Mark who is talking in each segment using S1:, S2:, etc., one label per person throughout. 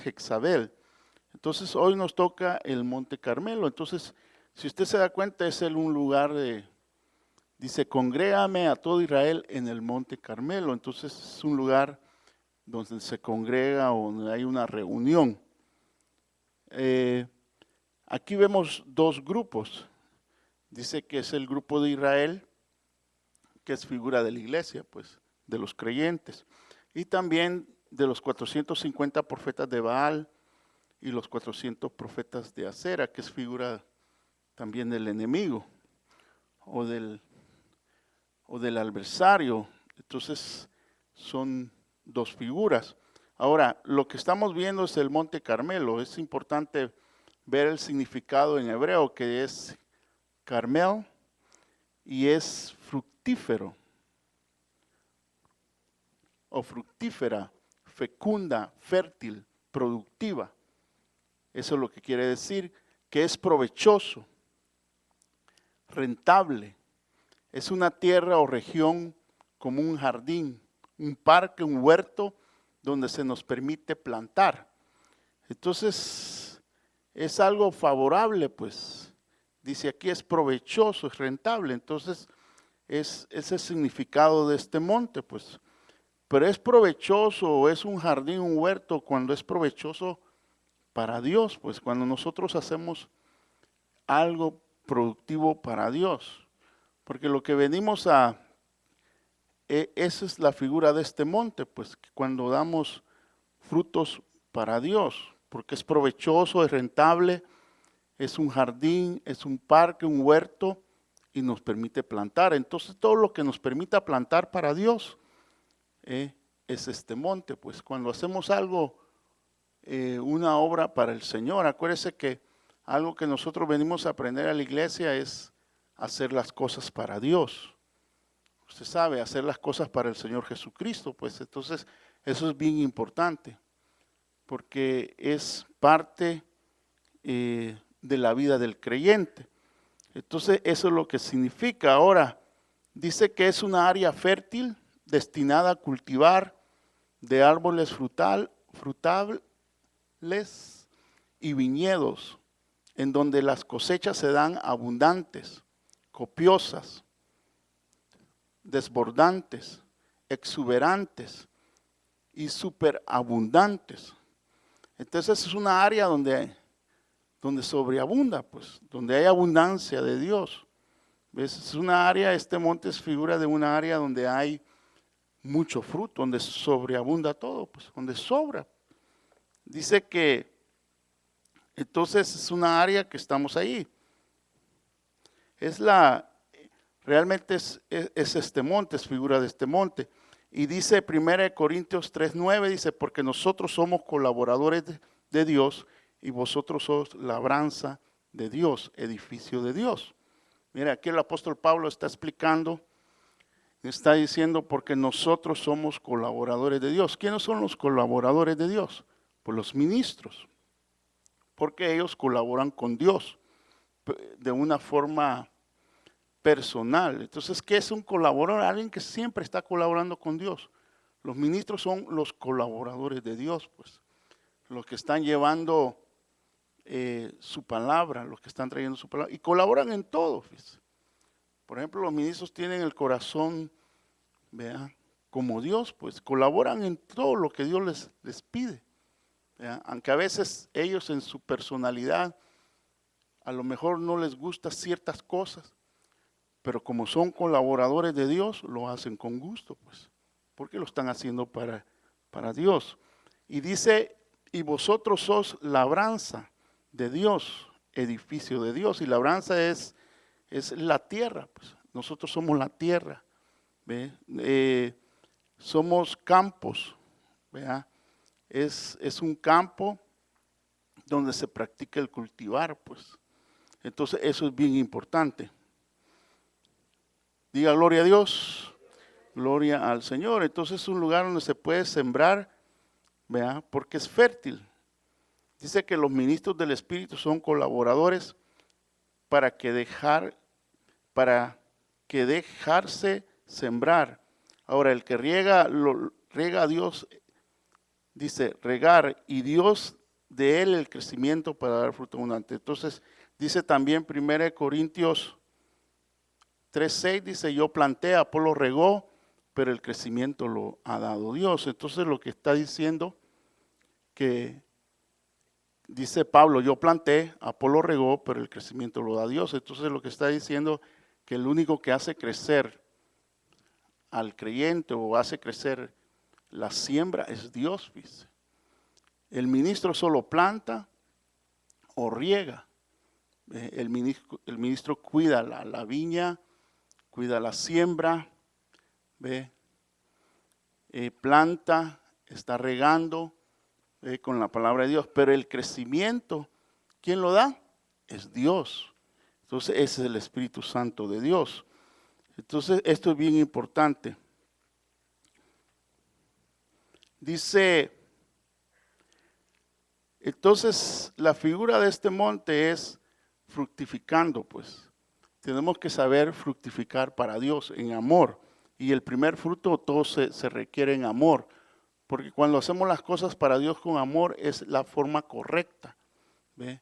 S1: Jezabel. Entonces hoy nos toca el Monte Carmelo. Entonces, si usted se da cuenta, es un lugar dice, congrégame a todo Israel en el Monte Carmelo. Entonces es un lugar donde se congrega o donde hay una reunión. Aquí vemos dos grupos. Dice que es el grupo de Israel, que es figura de la iglesia, pues, de los creyentes. Y también de los 450 profetas de Baal y los 400 profetas de Acera, que es figura también del enemigo o del adversario. Entonces son dos figuras. Ahora, lo que estamos viendo es el Monte Carmelo. Es importante ver el significado en hebreo, que es Carmel y es fructífero o fructífera, fecunda, fértil, productiva. Eso es lo que quiere decir, que es provechoso, rentable. Es una tierra o región como un jardín, un parque, un huerto, donde se nos permite plantar. Entonces, es algo favorable, pues. Dice aquí es provechoso, es rentable. Entonces, es el significado de este monte, pues. Pero es provechoso, es un jardín, un huerto, cuando es provechoso para Dios, pues cuando nosotros hacemos algo productivo para Dios. Porque lo que venimos esa es la figura de este monte, pues cuando damos frutos para Dios, porque es provechoso, es rentable, es un jardín, es un parque, un huerto y nos permite plantar. Entonces todo lo que nos permita plantar para Dios es este monte, pues cuando hacemos algo, una obra para el Señor, acuérdese que algo que nosotros venimos a aprender a la iglesia es hacer las cosas para Dios. Usted sabe, hacer las cosas para el Señor Jesucristo, pues entonces eso es bien importante, porque es parte de la vida del creyente. Entonces eso es lo que significa. Ahora, dice que es una área fértil destinada a cultivar de árboles frutables y viñedos, en donde las cosechas se dan abundantes, copiosas, desbordantes, exuberantes y superabundantes. Entonces es una área donde sobreabunda, pues, donde hay abundancia de Dios. ¿Ves? Es una área, este monte es figura de una área donde hay mucho fruto, donde sobreabunda todo, pues, donde sobra. Dice que entonces es una área que estamos ahí. Realmente es este monte, es figura de este monte. Y dice 1 Corintios 3:9, dice, porque nosotros somos colaboradores de Dios y vosotros sois labranza de Dios, edificio de Dios. Mira, aquí el apóstol Pablo está explicando, está diciendo, porque nosotros somos colaboradores de Dios. ¿Quiénes son los colaboradores de Dios? Pues los ministros, porque ellos colaboran con Dios de una forma personal. Entonces, ¿qué es un colaborador? Alguien que siempre está colaborando con Dios. Los ministros son los colaboradores de Dios, pues, los que están llevando su palabra, los que están trayendo su palabra, y colaboran en todo. Pues. Por ejemplo, los ministros tienen el corazón, vea, como Dios, pues, colaboran en todo lo que Dios les pide. ¿Vea? Aunque a veces ellos en su personalidad, a lo mejor no les gustan ciertas cosas, pero como son colaboradores de Dios, lo hacen con gusto, pues, porque lo están haciendo para Dios. Y dice, y vosotros sos labranza de Dios, edificio de Dios, y labranza es la tierra, pues, nosotros somos la tierra, somos campos, ¿vea? Es un campo donde se practica el cultivar, pues, entonces eso es bien importante. Diga gloria a Dios, gloria al Señor. Entonces es un lugar donde se puede sembrar, ¿vea? Porque es fértil. Dice que los ministros del Espíritu son colaboradores para que dejarse sembrar. Ahora, el que riega a Dios dice regar y Dios de él el crecimiento para dar fruto abundante. Entonces dice también 1 Corintios 3:6, dice yo planté, Apolo regó, pero el crecimiento lo ha dado Dios. Entonces lo que está diciendo que dice Pablo, yo planté, Apolo regó, pero el crecimiento lo da Dios. Entonces lo que está diciendo que el único que hace crecer al creyente o hace crecer la siembra es Dios, dice. El ministro solo planta o riega. El ministro cuida la viña, cuida la siembra, ¿ve? Planta, está regando con la palabra de Dios. Pero el crecimiento, ¿quién lo da? Es Dios. Entonces ese es el Espíritu Santo de Dios. Entonces esto es bien importante. Dice, entonces la figura de este monte es fructificando, pues. Tenemos que saber fructificar para Dios en amor. Y el primer fruto todo se requiere en amor. Porque cuando hacemos las cosas para Dios con amor es la forma correcta. ¿Ve?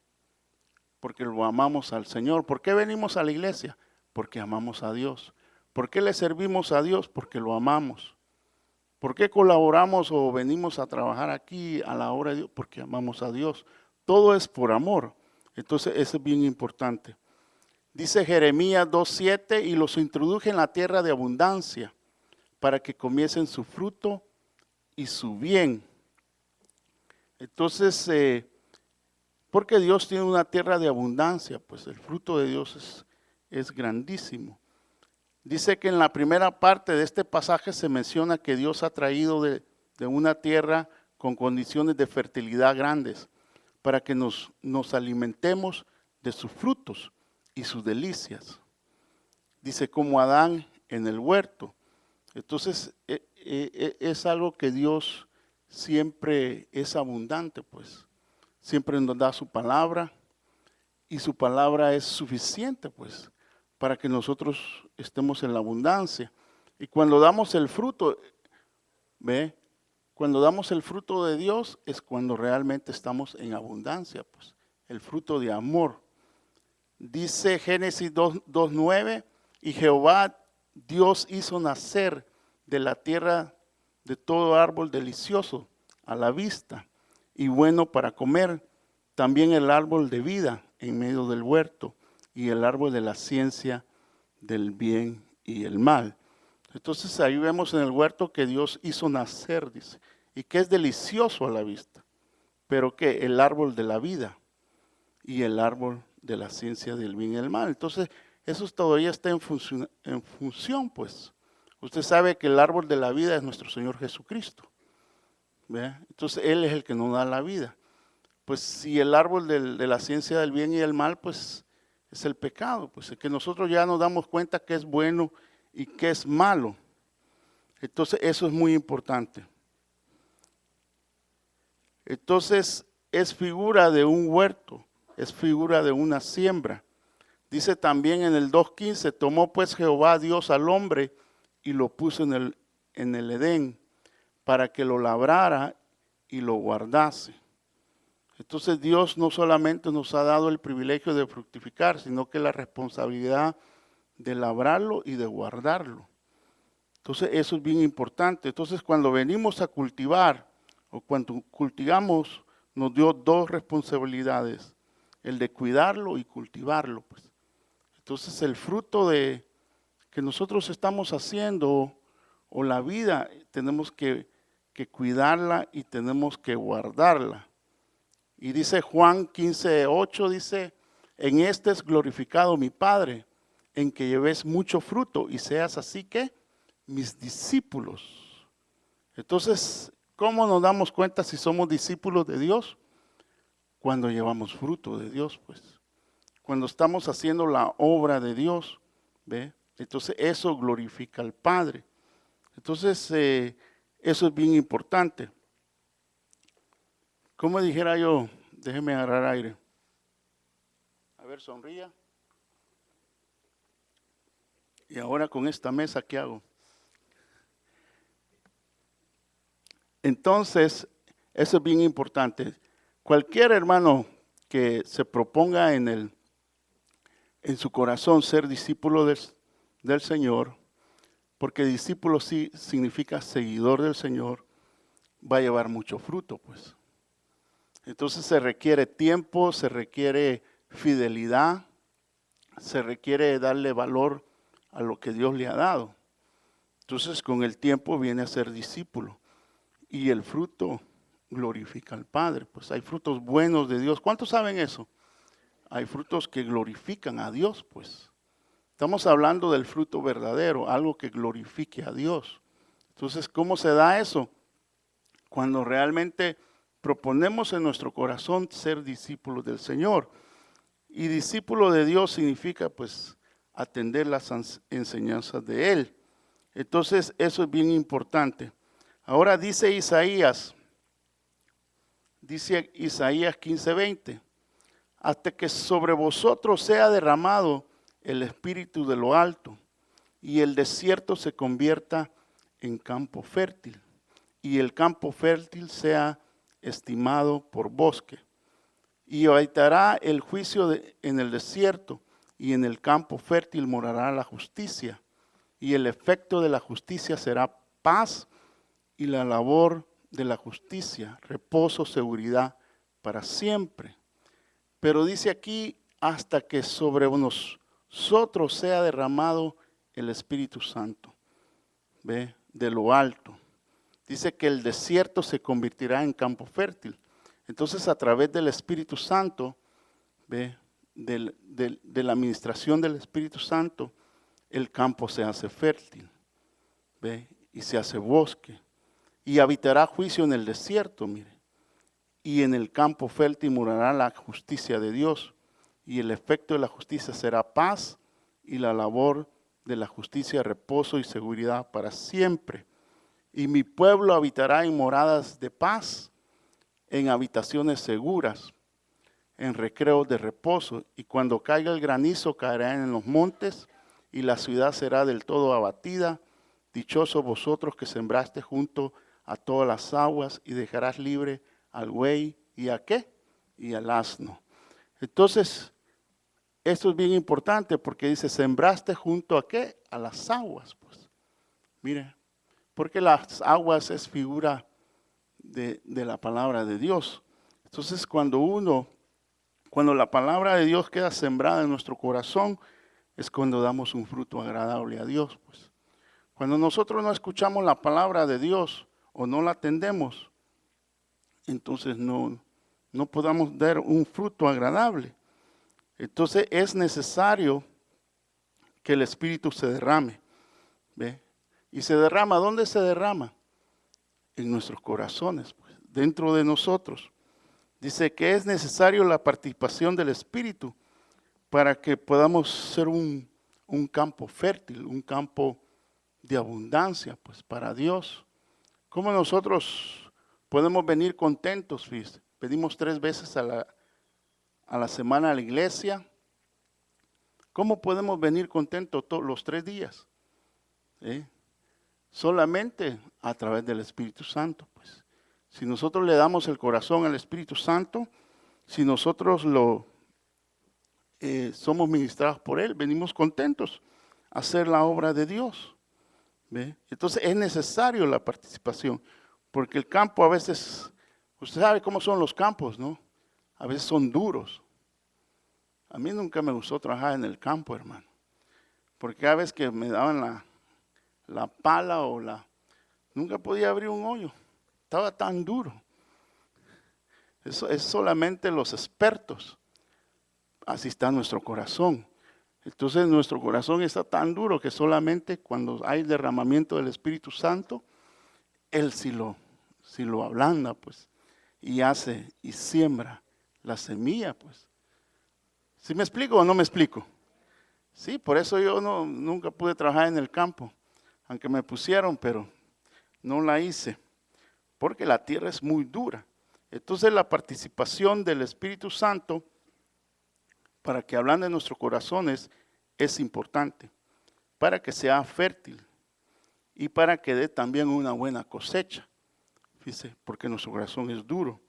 S1: Porque lo amamos al Señor. ¿Por qué venimos a la iglesia? Porque amamos a Dios. ¿Por qué le servimos a Dios? Porque lo amamos. ¿Por qué colaboramos o venimos a trabajar aquí a la hora de Dios? Porque amamos a Dios. Todo es por amor. Entonces eso es bien importante. Dice Jeremías 2:7, y los introduje en la tierra de abundancia para que comiesen su fruto y su bien. Entonces, porque Dios tiene una tierra de abundancia, pues el fruto de Dios es grandísimo. Dice que en la primera parte de este pasaje se menciona que Dios ha traído de una tierra con condiciones de fertilidad grandes para que nos alimentemos de sus frutos y sus delicias. Dice como Adán en el huerto. Entonces es algo que Dios siempre es abundante, pues. Siempre nos da su palabra y su palabra es suficiente, pues, para que nosotros estemos en la abundancia. Y cuando damos el fruto, ¿ve? Cuando damos el fruto de Dios es cuando realmente estamos en abundancia, pues, el fruto de amor. Dice Génesis 2:9, y Jehová Dios hizo nacer de la tierra de todo árbol delicioso a la vista y bueno para comer, también el árbol de vida en medio del huerto y el árbol de la ciencia del bien y el mal. Entonces ahí vemos en el huerto que Dios hizo nacer, dice, y que es delicioso a la vista, pero que el árbol de la vida y el árbol de la ciencia del bien y el mal. Entonces eso todavía está en función, pues. Usted sabe que el árbol de la vida es nuestro Señor Jesucristo. ¿Ve? Entonces Él es el que nos da la vida. Pues si el árbol de la ciencia del bien y el mal, pues es el pecado. Pues es que nosotros ya nos damos cuenta que es bueno y que es malo. Entonces eso es muy importante. Entonces es figura de un huerto, es figura de una siembra. Dice también en el 2:15, tomó pues Jehová Dios al hombre y lo puso en el Edén para que lo labrara y lo guardase. Entonces Dios no solamente nos ha dado el privilegio de fructificar, sino que la responsabilidad de labrarlo y de guardarlo. Entonces eso es bien importante. Entonces cuando venimos a cultivar o cuando cultivamos, nos dio dos responsabilidades, el de cuidarlo y cultivarlo, pues. Entonces el fruto que nosotros estamos haciendo o la vida, tenemos que cuidarla y tenemos que guardarla. Y dice Juan 15:8, dice, en este es glorificado mi Padre, en que lleves mucho fruto y seas así que mis discípulos. Entonces, ¿cómo nos damos cuenta si somos discípulos de Dios? Cuando llevamos fruto de Dios, pues. Cuando estamos haciendo la obra de Dios, ¿ve? Entonces eso glorifica al Padre. Entonces eso es bien importante. Como dijera yo, déjeme agarrar aire. A ver, sonría. Y ahora con esta mesa, ¿qué hago? Entonces, Eso es bien importante. Cualquier hermano que se proponga en su corazón ser discípulo del Señor, porque discípulo sí significa seguidor del Señor, va a llevar mucho fruto, pues. Entonces se requiere tiempo, se requiere fidelidad, se requiere darle valor a lo que Dios le ha dado. Entonces con el tiempo viene a ser discípulo y el fruto glorifica al Padre. Pues hay frutos buenos de Dios. ¿Cuántos saben eso? Hay frutos que glorifican a Dios, pues. Estamos hablando del fruto verdadero, algo que glorifique a Dios. Entonces, ¿cómo se da eso? Cuando realmente proponemos en nuestro corazón ser discípulos del Señor. Y discípulo de Dios significa, pues, atender las enseñanzas de Él. Entonces, eso es bien importante. Ahora dice Isaías 15:20, hasta que sobre vosotros sea derramado el espíritu de lo alto y el desierto se convierta en campo fértil y el campo fértil sea estimado por bosque. Y habitará el juicio en el desierto y en el campo fértil morará la justicia. Y el efecto de la justicia será paz y la labor de la justicia, reposo, seguridad para siempre. Pero dice aquí, hasta que sobre nosotros sea derramado el Espíritu Santo, ¿ve? De lo alto. Dice que el desierto se convertirá en campo fértil. Entonces, a través del Espíritu Santo, ¿ve? De la administración del Espíritu Santo, el campo se hace fértil, ¿ve? Y se hace bosque. Y habitará juicio en el desierto, mire. Y en el campo fértil morará la justicia de Dios. Y el efecto de la justicia será paz y la labor de la justicia, reposo y seguridad para siempre. Y mi pueblo habitará en moradas de paz, en habitaciones seguras, en recreos de reposo. Y cuando caiga el granizo, caerá en los montes, y la ciudad será del todo abatida. Dichosos vosotros que sembraste junto a todas las aguas, y dejarás libre al buey, ¿y a qué? Y al asno. Entonces, esto es bien importante porque dice, sembraste junto a qué? A las aguas, pues. Mire, porque las aguas es figura de la palabra de Dios. Entonces, cuando la palabra de Dios queda sembrada en nuestro corazón, es cuando damos un fruto agradable a Dios, pues. Cuando nosotros no escuchamos la palabra de Dios o no la atendemos, entonces no podamos dar un fruto agradable. Entonces es necesario que el Espíritu se derrame, ¿ve? Y se derrama, ¿dónde se derrama? En nuestros corazones, pues, dentro de nosotros. Dice que es necesario la participación del Espíritu para que podamos ser un campo fértil, un campo de abundancia, pues, para Dios. ¿Cómo nosotros podemos venir contentos? Fíjate? Pedimos 3 veces a la semana a la iglesia. ¿Cómo podemos venir contentos todos los 3 días? Solamente a través del Espíritu Santo, pues. Si nosotros le damos el corazón al Espíritu Santo, si nosotros somos ministrados por Él, venimos contentos a hacer la obra de Dios. ¿Ve? Entonces es necesario la participación, porque el campo a veces, usted sabe cómo son los campos, ¿no? A veces son duros. A mí nunca me gustó trabajar en el campo, hermano, porque cada vez que me daban la pala nunca podía abrir un hoyo, estaba tan duro. Eso es solamente los expertos. Así está nuestro corazón. Entonces nuestro corazón está tan duro que solamente cuando hay derramamiento del Espíritu Santo, Él sí lo ablanda, pues, y hace y siembra la semilla, pues. ¿Sí me explico o no me explico? Sí, por eso yo nunca pude trabajar en el campo, aunque me pusieron, pero no la hice, porque la tierra es muy dura. Entonces la participación del Espíritu Santo para que hablando de nuestros corazones es importante, para que sea fértil y para que dé también una buena cosecha. Fíjese, porque nuestro corazón es duro.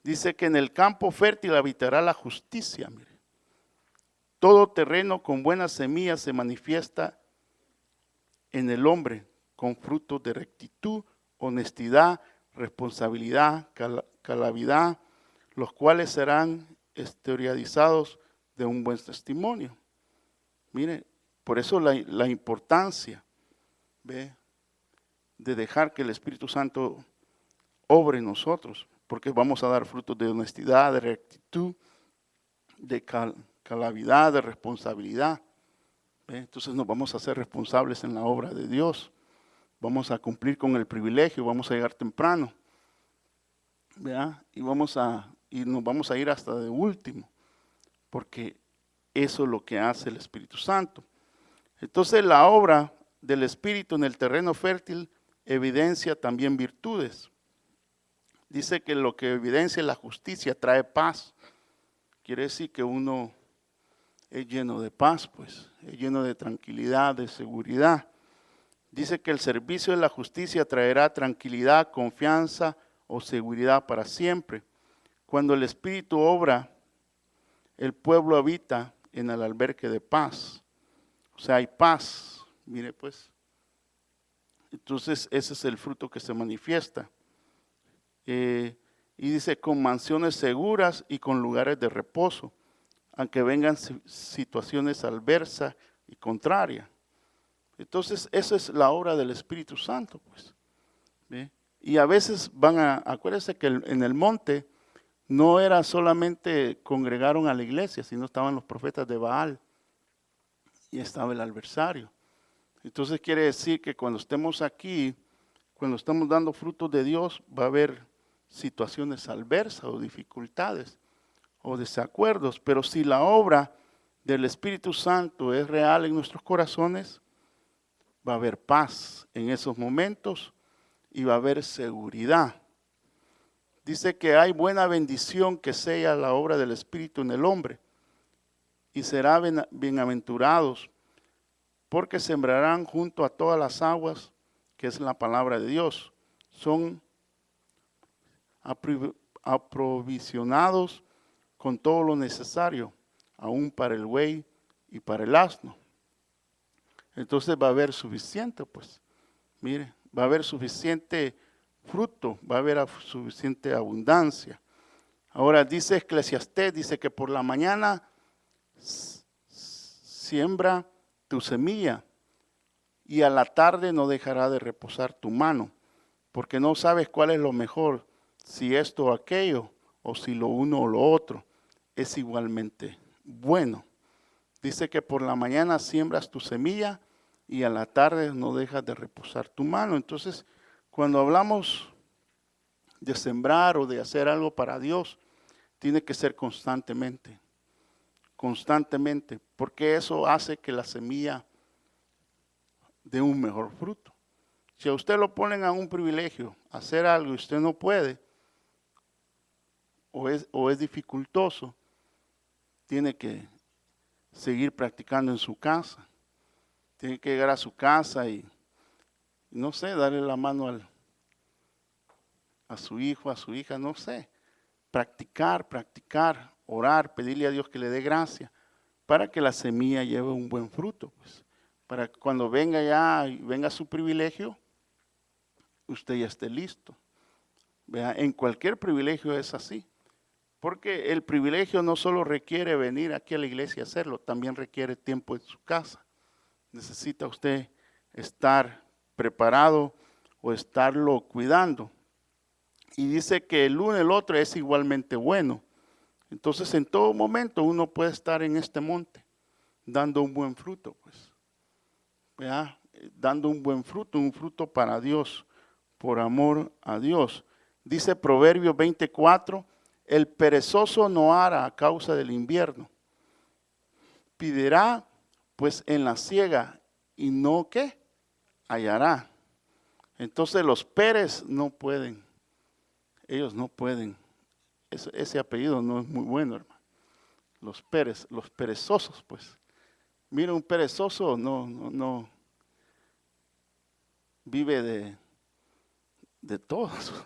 S1: Dice que en el campo fértil habitará la justicia. Mire. Todo terreno con buena semilla se manifiesta en el hombre, con frutos de rectitud, honestidad, responsabilidad, calamidad, los cuales serán exteriorizados de un buen testimonio. Mire, por eso la importancia, ¿ve?, de dejar que el Espíritu Santo obre en nosotros, porque vamos a dar frutos de honestidad, de rectitud, de calamidad, de responsabilidad. ¿Ve? Entonces nos vamos a hacer responsables en la obra de Dios. Vamos a cumplir con el privilegio, vamos a llegar temprano, ¿verdad? Y nos vamos a ir hasta de último, porque eso es lo que hace el Espíritu Santo. Entonces la obra del Espíritu en el terreno fértil evidencia también virtudes. Dice que lo que evidencia la justicia trae paz. Quiere decir que uno es lleno de paz, pues, es lleno de tranquilidad, de seguridad. Dice que el servicio de la justicia traerá tranquilidad, confianza o seguridad para siempre. Cuando el Espíritu obra, el pueblo habita en el albergue de paz. O sea, hay paz. Mire, pues. Entonces, ese es el fruto que se manifiesta. Y dice, con mansiones seguras y con lugares de reposo, aunque vengan situaciones adversas y contrarias. Entonces, esa es la obra del Espíritu Santo, pues. ¿Ve? Y a veces acuérdense que en el monte no era solamente congregaron a la iglesia, sino estaban los profetas de Baal y estaba el adversario. Entonces quiere decir que cuando estemos aquí, cuando estamos dando frutos de Dios, va a haber situaciones adversas o dificultades o desacuerdos, pero si la obra del Espíritu Santo es real en nuestros corazones, va a haber paz en esos momentos y va a haber seguridad. Dice que hay buena bendición que sella la obra del Espíritu en el hombre y será bienaventurados porque sembrarán junto a todas las aguas, que es la palabra de Dios. Son aprovisionados con todo lo necesario, aún para el buey y para el asno. Entonces va a haber suficiente, pues, mire, va a haber suficiente fruto, va a haber suficiente abundancia. Ahora dice Eclesiastés, dice que por la mañana siembra tu semilla y a la tarde no dejará de reposar tu mano, porque no sabes cuál es lo mejor, si esto o aquello, o si lo uno o lo otro, es igualmente bueno. Dice que por la mañana siembras tu semilla y a la tarde no dejas de reposar tu mano. Entonces, cuando hablamos de sembrar o de hacer algo para Dios, tiene que ser constantemente, porque eso hace que la semilla dé un mejor fruto. Si a usted lo ponen a un privilegio, hacer algo y usted no puede, o es dificultoso, tiene que seguir practicando en su casa. Tiene que llegar a su casa y no sé, darle la mano a su hijo, a su hija, no sé. Practicar, orar, pedirle a Dios que le dé gracia para que la semilla lleve un buen fruto. Pues, para que cuando venga su privilegio, usted ya esté listo. ¿Vea? En cualquier privilegio es así. Porque el privilegio no solo requiere venir aquí a la iglesia a hacerlo, también requiere tiempo en su casa. Necesita usted estar preparado o estarlo cuidando. Y dice que el uno y el otro es igualmente bueno. Entonces en todo momento uno puede estar en este monte dando un buen fruto, pues. ¿Verdad? Dando un buen fruto, un fruto para Dios, por amor a Dios. Dice Proverbios 24, el perezoso no hará a causa del invierno. Piderá pues en la siega y no ¿qué? Hallará. Entonces los Pérez no pueden, ellos no pueden. Ese apellido no es muy bueno, hermano. Los Pérez, los perezosos, pues. Mira, un perezoso no vive de todos.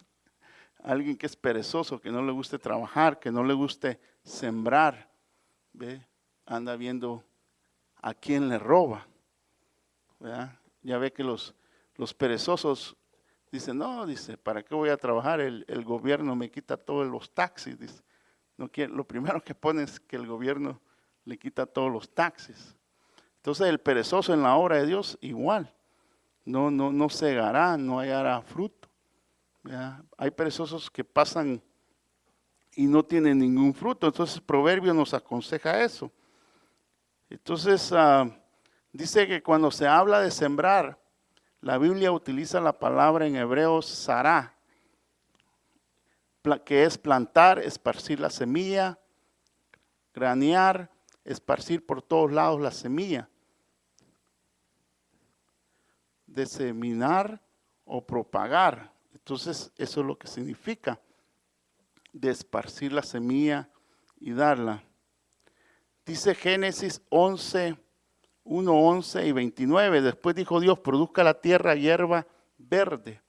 S1: Alguien que es perezoso, que no le guste trabajar, que no le guste sembrar, ¿ve? Anda viendo a quién le roba, ¿verdad? Ya ve que los perezosos dicen, no, dice, ¿para qué voy a trabajar? El gobierno me quita todos los taxis, dice. No quiere, lo primero que pone es que el gobierno le quita todos los taxis. Entonces el perezoso en la obra de Dios igual, no segará, no hallará fruto. ¿Verdad? Hay perezosos que pasan y no tienen ningún fruto. Entonces el proverbio nos aconseja eso. Entonces dice que cuando se habla de sembrar, la Biblia utiliza la palabra en hebreo sará, que es plantar, esparcir la semilla, granear, esparcir por todos lados la semilla, diseminar o propagar. Entonces eso es lo que significa de esparcir la semilla y darla. Dice Génesis 11, 1, 11 y 29. Después dijo Dios, produzca la tierra hierba verde,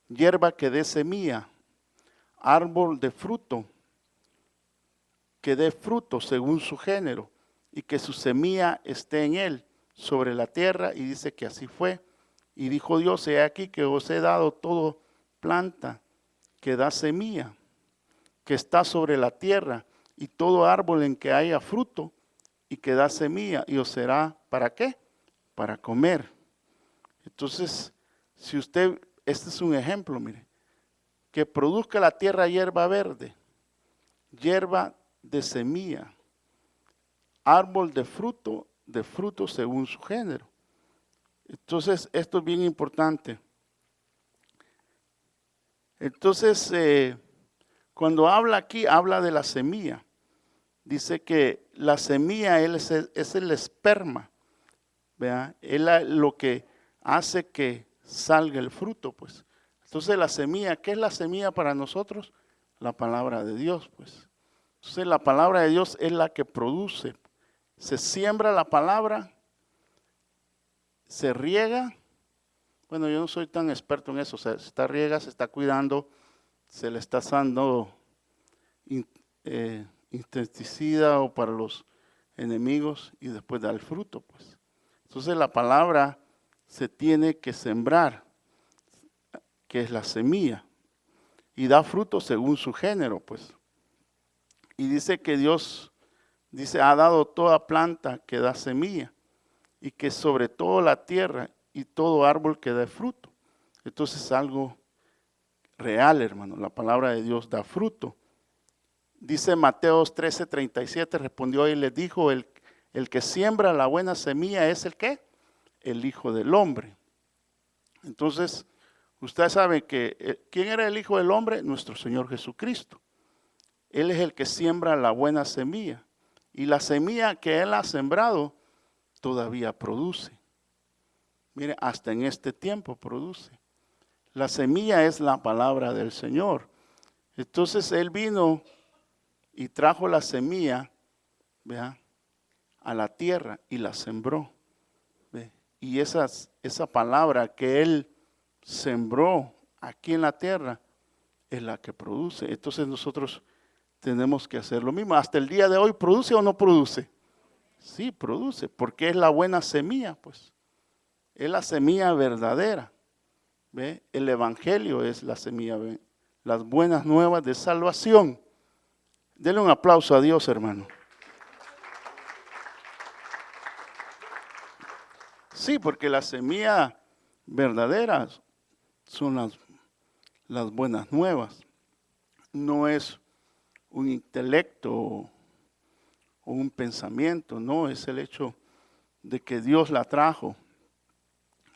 S1: hierba que dé semilla, árbol de fruto, que dé fruto según su género, y que su semilla esté en él, sobre la tierra. Y dice que así fue. Y dijo Dios, he aquí que os he dado todo planta que da semilla, que está sobre la tierra, y todo árbol en que haya fruto y que da semilla, y os será, ¿para qué? Para comer. Entonces, si usted, este es un ejemplo, mire, que produzca la tierra hierba verde, hierba de semilla, árbol de fruto según su género. Entonces, esto es bien importante. Entonces, cuando habla aquí, habla de la semilla. Dice que la semilla es el esperma, ¿verdad? Es lo que hace que salga el fruto, pues. Entonces la semilla, ¿qué es la semilla para nosotros? La palabra de Dios, pues. Entonces la palabra de Dios es la que produce. Se siembra la palabra, se riega. Bueno, yo no soy tan experto en eso. Se está riega, se está cuidando, se le está dando insecticida o para los enemigos y después da el fruto, pues. Entonces la palabra se tiene que sembrar, que es la semilla, y da fruto según su género, pues. Y dice que Dios, dice, ha dado toda planta que da semilla, y que sobre todo la tierra y todo árbol que da fruto. Entonces es algo real, hermano. La palabra de Dios da fruto. Dice Mateos 13:37, respondió y les dijo, el que siembra la buena semilla es el ¿qué? El Hijo del Hombre. Entonces, usted sabe que, ¿quién era el Hijo del Hombre? Nuestro Señor Jesucristo. Él es el que siembra la buena semilla. Y la semilla que Él ha sembrado todavía produce. Mire, hasta en este tiempo produce. La semilla es la palabra del Señor. Entonces Él vino y trajo la semilla, ¿vea?, a la tierra y la sembró. ¿Ve? Y esa palabra que Él sembró aquí en la tierra es la que produce. Entonces nosotros tenemos que hacer lo mismo. Hasta el día de hoy, ¿produce o no produce? Sí, produce, porque es la buena semilla, pues. Es la semilla verdadera. ¿Ve? El evangelio es la semilla, las buenas nuevas de salvación. Denle un aplauso a Dios, hermano. Sí, porque la semilla verdadera son las buenas nuevas. No es un intelecto o un pensamiento, no, es el hecho de que Dios la trajo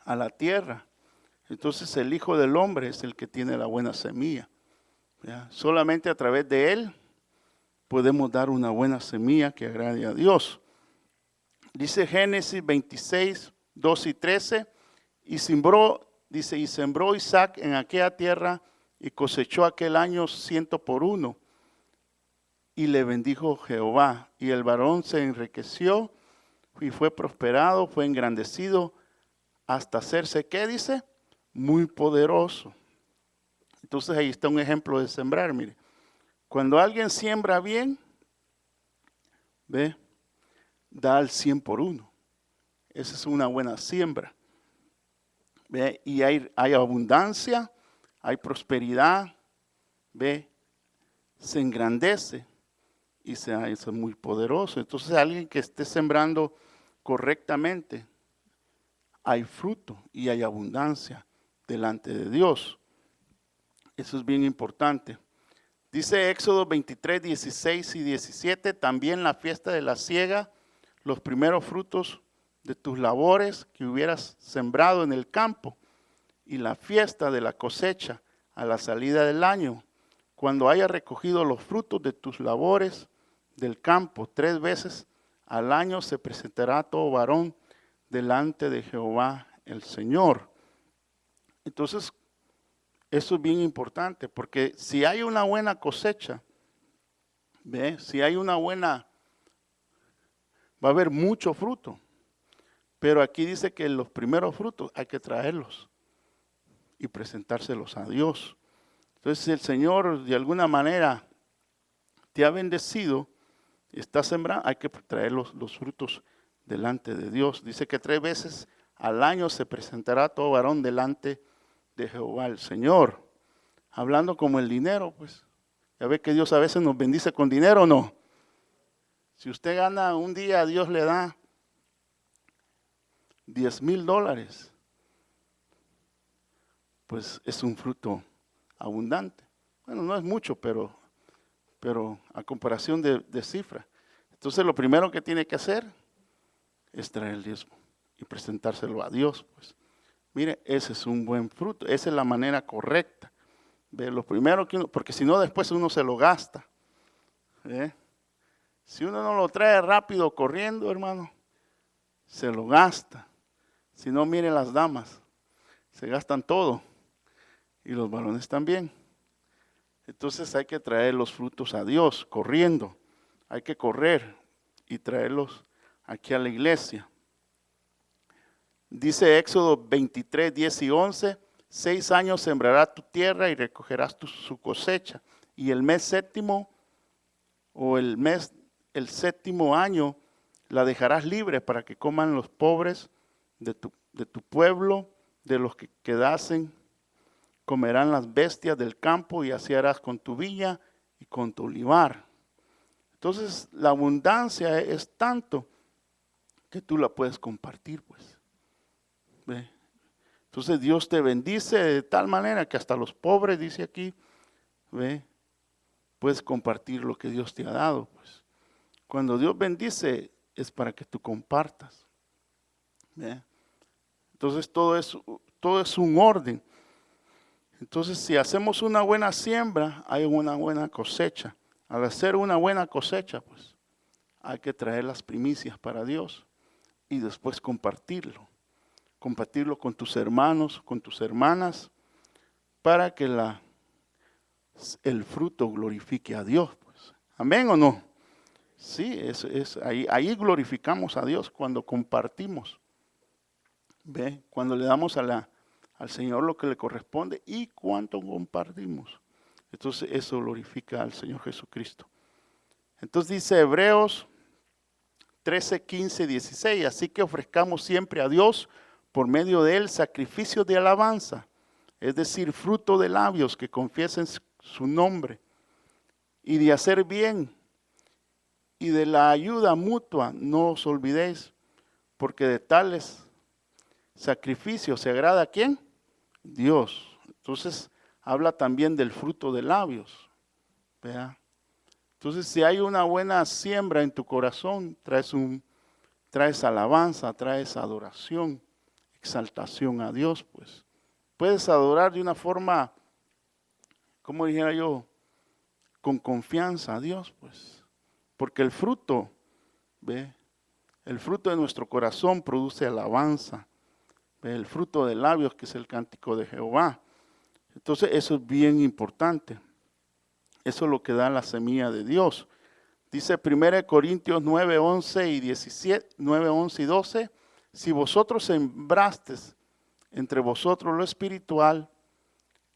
S1: a la tierra. Entonces el Hijo del Hombre es el que tiene la buena semilla. ¿Ya? Solamente a través de Él podemos dar una buena semilla que agrade a Dios. Dice Génesis 26, 2 y 13, y sembró Isaac en aquella tierra y cosechó aquel año 100 por 1. Y le bendijo Jehová, y el varón se enriqueció y fue prosperado, fue engrandecido hasta hacerse, ¿qué dice? Muy poderoso. Entonces ahí está un ejemplo de sembrar, mire. Cuando alguien siembra bien, ve, da al 100 por 1. Esa es una buena siembra. ¿Ve? Y hay abundancia, hay prosperidad, ¿ve? Se engrandece y se hace muy poderoso. Entonces alguien que esté sembrando correctamente, hay fruto y hay abundancia delante de Dios. Eso es bien importante. Dice Éxodo 23, 16 y 17, también la fiesta de la siega, los primeros frutos de tus labores que hubieras sembrado en el campo, y la fiesta de la cosecha a la salida del año, cuando hayas recogido los frutos de tus labores del campo, 3 veces al año se presentará todo varón delante de Jehová el Señor. Entonces, eso es bien importante, porque si hay una buena cosecha, ¿ve? Si hay una buena, va a haber mucho fruto. Pero aquí dice que los primeros frutos hay que traerlos y presentárselos a Dios. Entonces, si el Señor de alguna manera te ha bendecido, está sembrando, hay que traer los frutos delante de Dios. Dice que 3 veces al año se presentará todo varón delante de Jehová el Señor. Hablando como el dinero, pues, ya ve que Dios a veces nos bendice con dinero, ¿o no? Si usted gana un día, Dios le da $10,000, pues es un fruto abundante. Bueno, no es mucho, pero a comparación de cifra. Entonces lo primero que tiene que hacer es traer el diezmo y presentárselo a Dios. Pues mire, ese es un buen fruto, esa es la manera correcta. ¿Ve? Lo primero que uno, porque si no después uno se lo gasta. ¿Ve? Si uno no lo trae rápido corriendo, hermano, se lo gasta. Si no, mire las damas, se gastan todo y los varones también. Entonces hay que traer los frutos a Dios corriendo. Hay que correr y traerlos aquí a la iglesia. Dice Éxodo 23, 10 y 11, 6 años sembrará tu tierra y recogerás su cosecha. Y el mes séptimo o el séptimo año la dejarás libre para que coman los pobres de tu pueblo, de los que quedasen, comerán las bestias del campo y así harás con tu viña y con tu olivar. Entonces la abundancia es tanto que tú la puedes compartir, pues. ¿Ve? Entonces Dios te bendice de tal manera que hasta los pobres, dice aquí, ¿ve? Puedes compartir lo que Dios te ha dado, pues. Cuando Dios bendice es para que tú compartas. ¿Ve? Entonces todo es un orden. Entonces si hacemos una buena siembra, hay una buena cosecha. Al hacer una buena cosecha, pues hay que traer las primicias para Dios y después compartirlo. Compartirlo con tus hermanos, con tus hermanas, para que el fruto glorifique a Dios. Pues. ¿Amén o no? Sí, ahí glorificamos a Dios cuando compartimos. ¿Ve? Cuando le damos al Señor lo que le corresponde y cuánto compartimos. Entonces eso glorifica al Señor Jesucristo. Entonces dice Hebreos 13, 15, 16, así que ofrezcamos siempre a Dios por medio de él sacrificios de alabanza, es decir, fruto de labios que confiesen su nombre, y de hacer bien, y de la ayuda mutua, no os olvidéis, porque de tales sacrificios se agrada ¿a quién? Dios. Entonces habla también del fruto de labios. ¿Vea? Entonces si hay una buena siembra en tu corazón, traes alabanza, traes adoración, exaltación a Dios, pues. Puedes adorar de una forma, como dijera yo, con confianza a Dios, pues. Porque el fruto, ¿ve? El fruto de nuestro corazón produce alabanza. ¿Ve? El fruto de labios, que es el cántico de Jehová. Entonces eso es bien importante. Eso es lo que da la semilla de Dios. Dice 1 Corintios 9, 11 y 17, 9, 11 y 12. Si vosotros sembrasteis entre vosotros lo espiritual,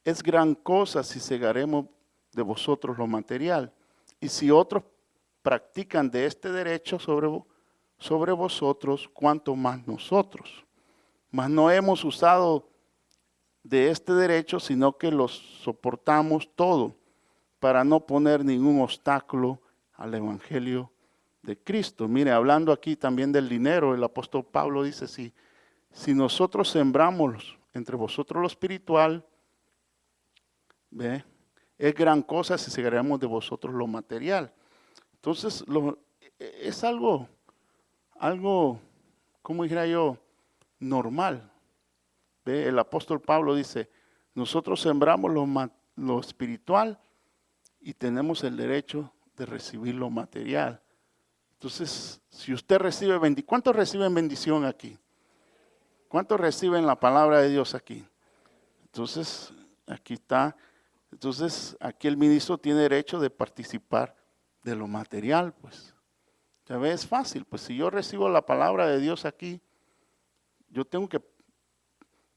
S1: es gran cosa si cegaremos de vosotros lo material. Y si otros practican de este derecho sobre vosotros, cuanto más nosotros. Mas no hemos usado de este derecho, sino que los soportamos todo, para no poner ningún obstáculo al evangelio de Cristo. Mire, hablando aquí también del dinero, el apóstol Pablo dice, si nosotros sembramos entre vosotros lo espiritual, ¿ve? Es gran cosa si segaremos de vosotros lo material. Entonces, es algo, ¿cómo dijera yo? Normal. ¿Ve? El apóstol Pablo dice, nosotros sembramos lo espiritual y tenemos el derecho de recibir lo material. Entonces, si usted recibe bendición, ¿cuántos reciben bendición aquí? ¿Cuántos reciben la palabra de Dios aquí? Entonces, aquí está. Entonces, aquí el ministro tiene derecho de participar de lo material, pues. Ya ves, es fácil, pues si yo recibo la palabra de Dios aquí, yo tengo que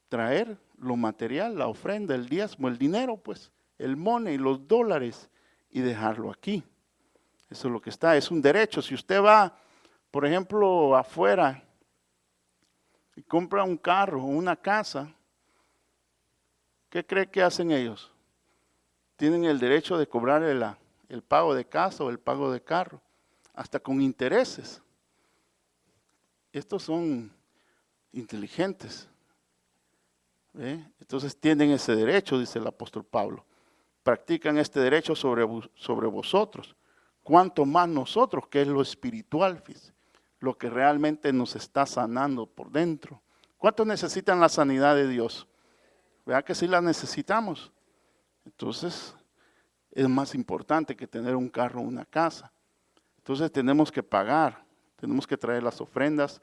S1: traer lo material, la ofrenda, el diezmo, el dinero, pues, el money, los dólares, y dejarlo aquí. Eso es lo que está, es un derecho. Si usted va, por ejemplo, afuera y compra un carro o una casa, ¿qué cree que hacen ellos? Tienen el derecho de cobrar el pago de casa o el pago de carro, hasta con intereses. Estos son inteligentes. ¿Ve? Entonces tienen ese derecho, dice el apóstol Pablo. Practican este derecho sobre vosotros. Cuanto más nosotros, que es lo espiritual, fíjese, lo que realmente nos está sanando por dentro. ¿Cuántos necesitan la sanidad de Dios? ¿Verdad que sí la necesitamos? Entonces, es más importante que tener un carro o una casa. Entonces tenemos que pagar, tenemos que traer las ofrendas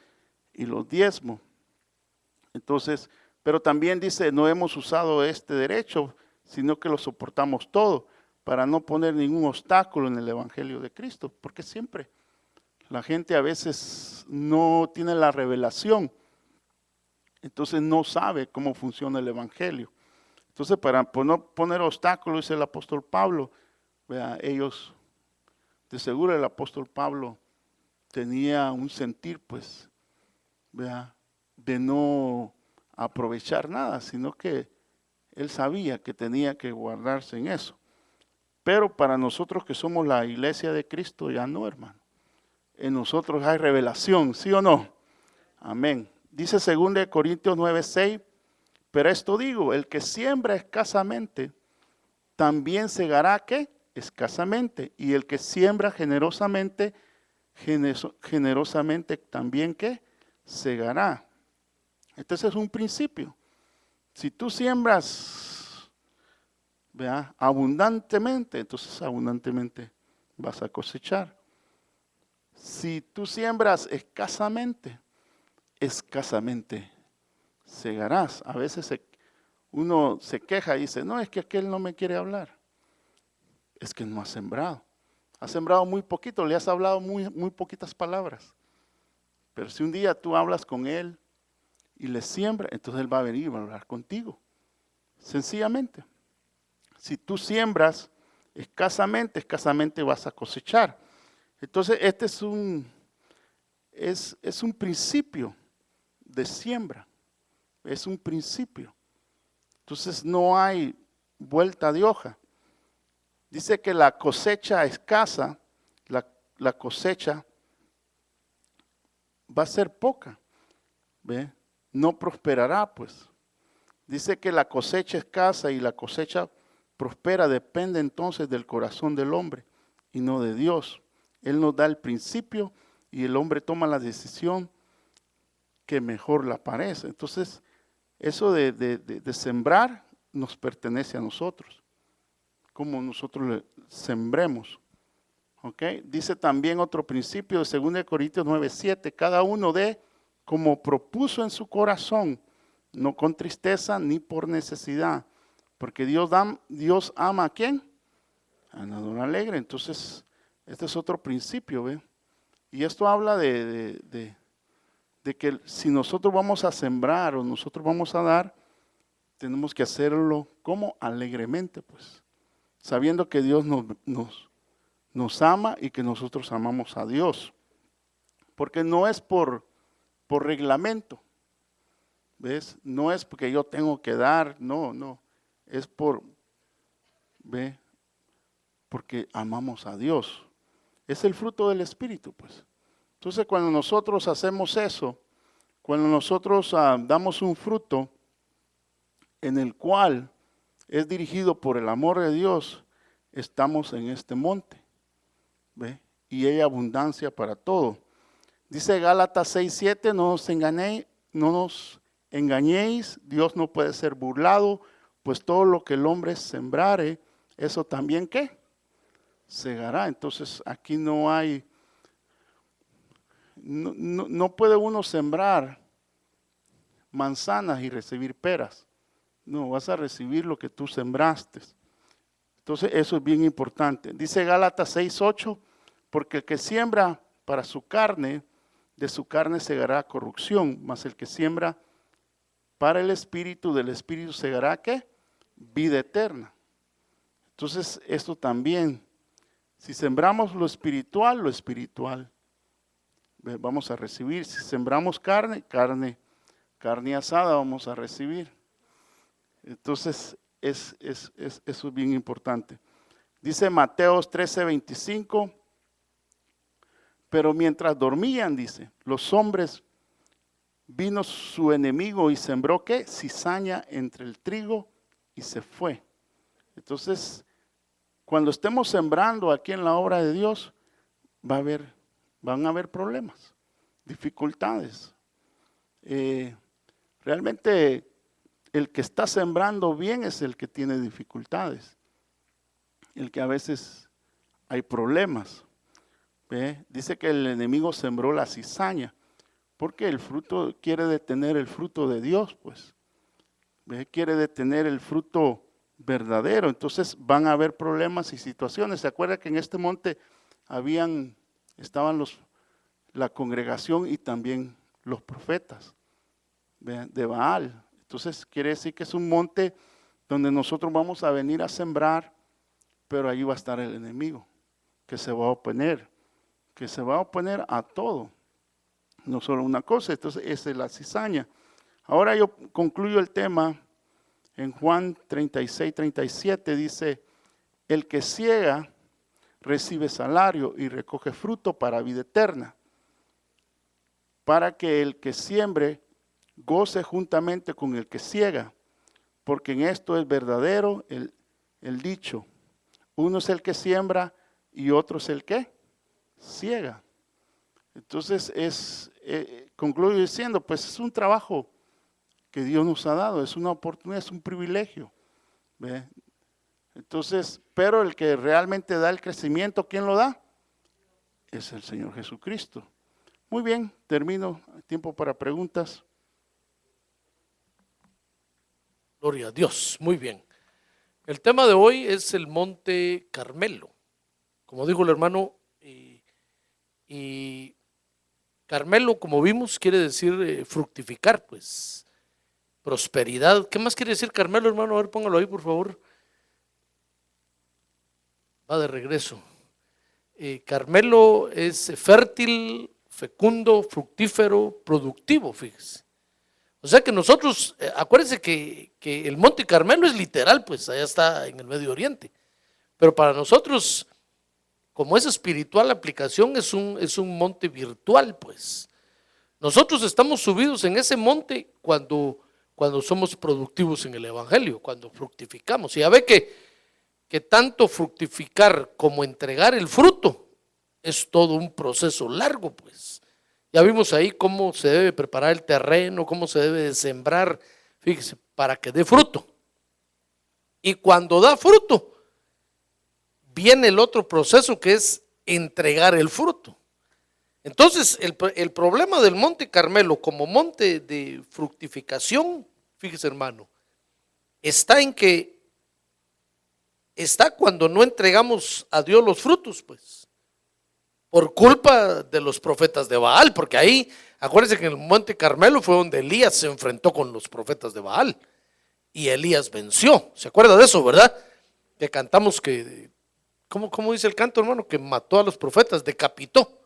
S1: y los diezmos. Entonces, pero también dice, no hemos usado este derecho, sino que lo soportamos todo, para no poner ningún obstáculo en el evangelio de Cristo, porque siempre la gente a veces no tiene la revelación, entonces no sabe cómo funciona el evangelio. Entonces, para no poner obstáculos, dice el apóstol Pablo, vea, ellos, de seguro el apóstol Pablo tenía un sentir, pues, vea, de no aprovechar nada, sino que él sabía que tenía que guardarse en eso. Pero para nosotros que somos la iglesia de Cristo, ya no, hermano. En nosotros hay revelación, ¿sí o no? Amén. Dice 2 Corintios 9:6, pero esto digo, el que siembra escasamente, también segará, ¿qué? Escasamente. Y el que siembra generosamente, generosamente también, ¿qué? Segará. Entonces es un principio. Si tú siembras, vea, abundantemente, entonces abundantemente vas a cosechar. Si tú siembras escasamente, escasamente segarás. A veces uno se queja y dice, no, es que aquel no me quiere hablar. Es que no ha sembrado. Ha sembrado muy poquito, le has hablado muy poquitas palabras. Pero si un día tú hablas con él y le siembras, entonces él va a venir y va a hablar contigo. Sencillamente. Si tú siembras escasamente, escasamente vas a cosechar. Entonces este es un principio de siembra. Es un principio. Entonces no hay vuelta de hoja. Dice que la cosecha escasa, la cosecha va a ser poca. ¿Ve? No prosperará, pues. Dice que la cosecha escasa y la cosecha prospera depende entonces del corazón del hombre y no de Dios. Él nos da el principio y el hombre toma la decisión que mejor le parece. Entonces, eso de sembrar nos pertenece a nosotros, como nosotros le sembremos. ¿Okay? Dice también otro principio de 2 Corintios 9:7, cada uno dé como propuso en su corazón, no con tristeza ni por necesidad, porque Dios ama ¿a quién? A nadador alegre. Entonces, este es otro principio, ¿ve? Y esto habla de que si nosotros vamos a sembrar o nosotros vamos a dar, tenemos que hacerlo como alegremente, pues, sabiendo que Dios nos ama y que nosotros amamos a Dios. Porque no es por reglamento, ¿ves? No es porque yo tengo que dar, no, es ¿ve? Porque amamos a Dios. Es el fruto del Espíritu, pues. Entonces, cuando nosotros hacemos eso, cuando nosotros damos un fruto en el cual es dirigido por el amor de Dios, estamos en este monte, ¿ve? Y hay abundancia para todo. Dice Gálatas 6:7, no nos engañéis, Dios no puede ser burlado, pues todo lo que el hombre sembrare, eso también ¿qué? Segará. Entonces aquí no hay, no puede uno sembrar manzanas y recibir peras. No, vas a recibir lo que tú sembraste. Entonces eso es bien importante. Dice Gálatas 6:8, porque el que siembra para su carne, de su carne segará corrupción, mas el que siembra para el Espíritu, del Espíritu segará ¿qué? Vida eterna. Entonces esto también, si sembramos lo espiritual vamos a recibir. Si sembramos carne asada vamos a recibir. Entonces eso es bien importante. Dice Mateos 13:25, pero mientras dormían, dice, los hombres, vino su enemigo y sembró ¿qué? Cizaña entre el trigo y se fue. Entonces, cuando estemos sembrando aquí en la obra de Dios, van a haber problemas, dificultades. Realmente el que está sembrando bien es el que tiene dificultades, el que a veces hay problemas. ¿Ve? Dice que el enemigo sembró la cizaña, porque el fruto quiere detener el fruto de Dios, pues. ¿Ve? Quiere detener el fruto verdadero. Entonces van a haber problemas y situaciones. ¿Se acuerda que en este monte estaban la congregación y también los profetas de Baal? Entonces quiere decir que es un monte donde nosotros vamos a venir a sembrar, pero allí va a estar el enemigo, que se va a oponer a todo, no solo una cosa. Entonces esa es la cizaña. Ahora yo concluyo el tema en Juan 36:37, dice, el que ciega recibe salario y recoge fruto para vida eterna, para que el que siembre goce juntamente con el que ciega, porque en esto es verdadero el dicho, uno es el que siembra y otro es el que ciega. Entonces concluyo diciendo, pues es un trabajo que Dios nos ha dado, es una oportunidad, es un privilegio. ¿Ve? Entonces, pero el que realmente da el crecimiento, ¿quién lo da? Es el Señor Jesucristo. Muy bien, termino. Tiempo para preguntas.
S2: Gloria a Dios, muy bien. El tema de hoy es el Monte Carmelo. Como dijo el hermano, y Carmelo, como vimos, quiere decir fructificar, pues, prosperidad. ¿Qué más quiere decir Carmelo, hermano? A ver, póngalo ahí, por favor. Va de regreso. Carmelo es fértil, fecundo, fructífero, productivo, fíjese. O sea que nosotros, acuérdense que el Monte Carmelo es literal, pues allá está en el Medio Oriente. Pero para nosotros, como es espiritual, la aplicación es un monte virtual, pues. Nosotros estamos subidos en ese monte cuando somos productivos en el Evangelio, cuando fructificamos. Y ya ve que tanto fructificar como entregar el fruto es todo un proceso largo, pues. Ya vimos ahí cómo se debe preparar el terreno, cómo se debe de sembrar, fíjese, para que dé fruto. Y cuando da fruto, viene el otro proceso que es entregar el fruto. Entonces, el problema del Monte Carmelo como monte de fructificación, fíjese hermano, está en que está cuando no entregamos a Dios los frutos, pues. Por culpa de los profetas de Baal, porque ahí, acuérdense que en el Monte Carmelo fue donde Elías se enfrentó con los profetas de Baal. y Elías venció. ¿Se acuerda de eso, verdad? Que cantamos que, ¿cómo dice el canto, hermano? Que mató a los profetas, decapitó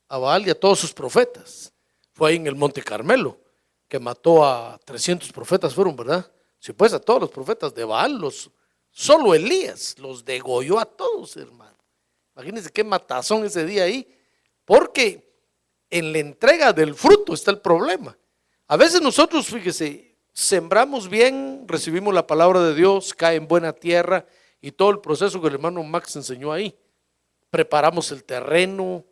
S2: a Baal y a todos sus profetas. Fue ahí en el Monte Carmelo que mató a 300 profetas, fueron, ¿verdad? Sí, pues a todos los profetas de Baal, solo Elías los degolló a todos, hermano. Imagínense qué matazón ese día ahí, porque en la entrega del fruto está el problema. A veces nosotros, fíjese, sembramos bien, recibimos la palabra de Dios, cae en buena tierra y todo el proceso que el hermano Max enseñó ahí. Preparamos el terreno,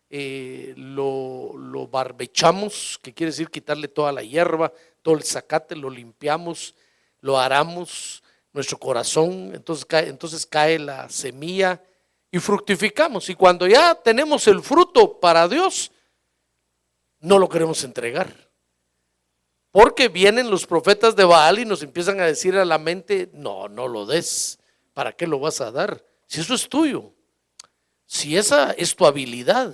S2: lo barbechamos, que quiere decir quitarle toda la hierba, todo el zacate, lo limpiamos, lo aramos, nuestro corazón, entonces cae la semilla y fructificamos. Y cuando ya tenemos el fruto para Dios, no lo queremos entregar. Porque vienen los profetas de Baal y nos empiezan a decir a la mente, no lo des, ¿para qué lo vas a dar? Si eso es tuyo, si esa es tu habilidad,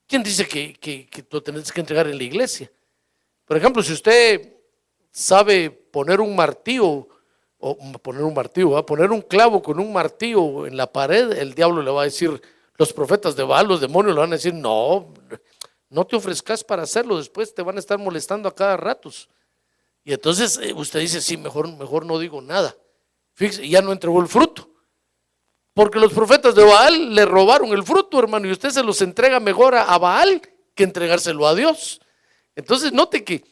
S2: ¿quién dice que lo tenés que entregar en la iglesia? Por ejemplo, si usted sabe poner un martillo, poner un clavo con un martillo en la pared, el diablo le va a decir, los profetas de Baal, los demonios le van a decir, no te ofrezcas para hacerlo, después te van a estar molestando a cada rato. Y entonces usted dice, sí, mejor no digo nada. Fíjese, ya no entregó el fruto. Porque los profetas de Baal le robaron el fruto, hermano, y usted se los entrega mejor a Baal que entregárselo a Dios. Entonces note que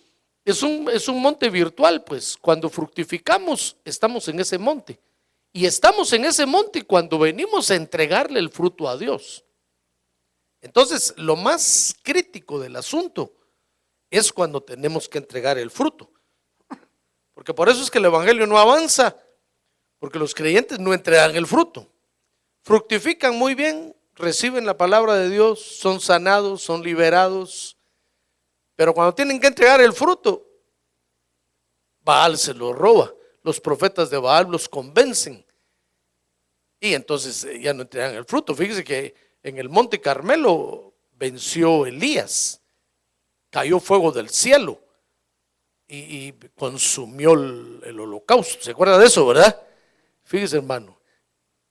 S2: es un monte virtual, pues cuando fructificamos estamos en ese monte. Y estamos en ese monte cuando venimos a entregarle el fruto a Dios. Entonces, lo más crítico del asunto es cuando tenemos que entregar el fruto. Porque por eso es que el evangelio no avanza, porque los creyentes no entregan el fruto. Fructifican muy bien, reciben la palabra de Dios, son sanados, son liberados, pero cuando tienen que entregar el fruto, Baal se lo roba. Los profetas de Baal los convencen y entonces ya no entregan el fruto. Fíjese que en el Monte Carmelo venció Elías, cayó fuego del cielo y consumió el holocausto. ¿Se acuerda de eso, verdad? Fíjese, hermano.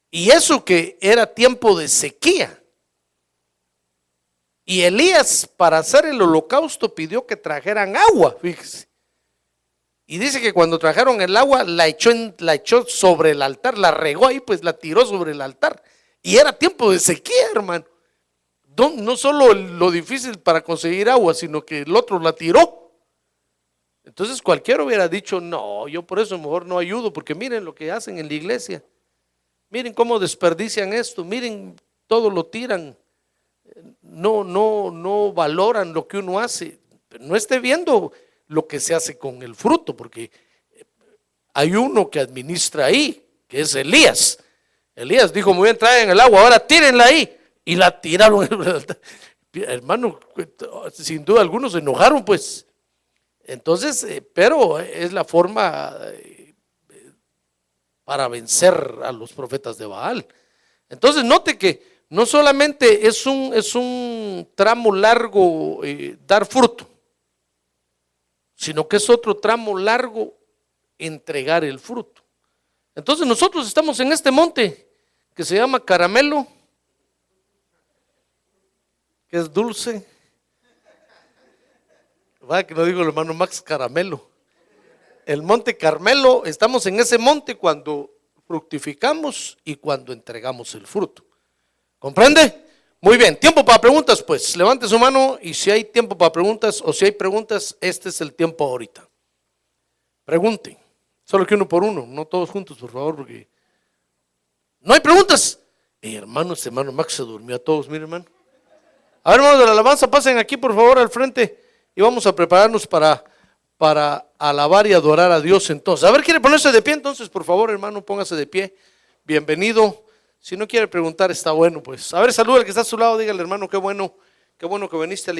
S2: Y eso que era tiempo de sequía. Y Elías, para hacer el holocausto, pidió que trajeran agua, fíjese. Y dice que cuando trajeron el agua, la echó sobre el altar, la regó ahí, pues la tiró sobre el altar. Y era tiempo de sequía, hermano. No solo lo difícil para conseguir agua, sino que el otro la tiró. Entonces cualquiera hubiera dicho, no, yo por eso mejor no ayudo, porque miren lo que hacen en la iglesia. Miren cómo desperdician esto, miren, todo lo tiran. No valoran lo que uno hace. No esté viendo lo que se hace con el fruto, porque hay uno que administra ahí, que es Elías. Elías dijo, muy bien, traigan el agua, ahora tírenla ahí. Y la tiraron. Hermano, sin duda algunos se enojaron, pues. Entonces, pero es la forma para vencer a los profetas de Baal. Entonces, note que no solamente es un tramo largo dar fruto, sino que es otro tramo largo entregar el fruto. Entonces nosotros estamos en este monte que se llama Caramelo, que es dulce. Vaya que no digo el hermano Max, Caramelo. El monte Carmelo, estamos en ese monte cuando fructificamos y cuando entregamos el fruto. ¿Comprende? Muy bien, tiempo para preguntas, pues. Levante su mano y si hay tiempo para preguntas o si hay preguntas, este es el tiempo ahorita. Pregunten. Solo que uno por uno, no todos juntos, por favor, porque no hay preguntas. Hermano, este hermano Max se durmió a todos, mire, hermano. A ver, hermanos de la alabanza, pasen aquí por favor al frente y vamos a prepararnos para alabar y adorar a Dios entonces. A ver, ¿quiere ponerse de pie entonces? Por favor, hermano, póngase de pie. Bienvenido. Si no quiere preguntar, está bueno, pues. A ver, saluda al que está a su lado, dígale, hermano, qué bueno que viniste a la iglesia.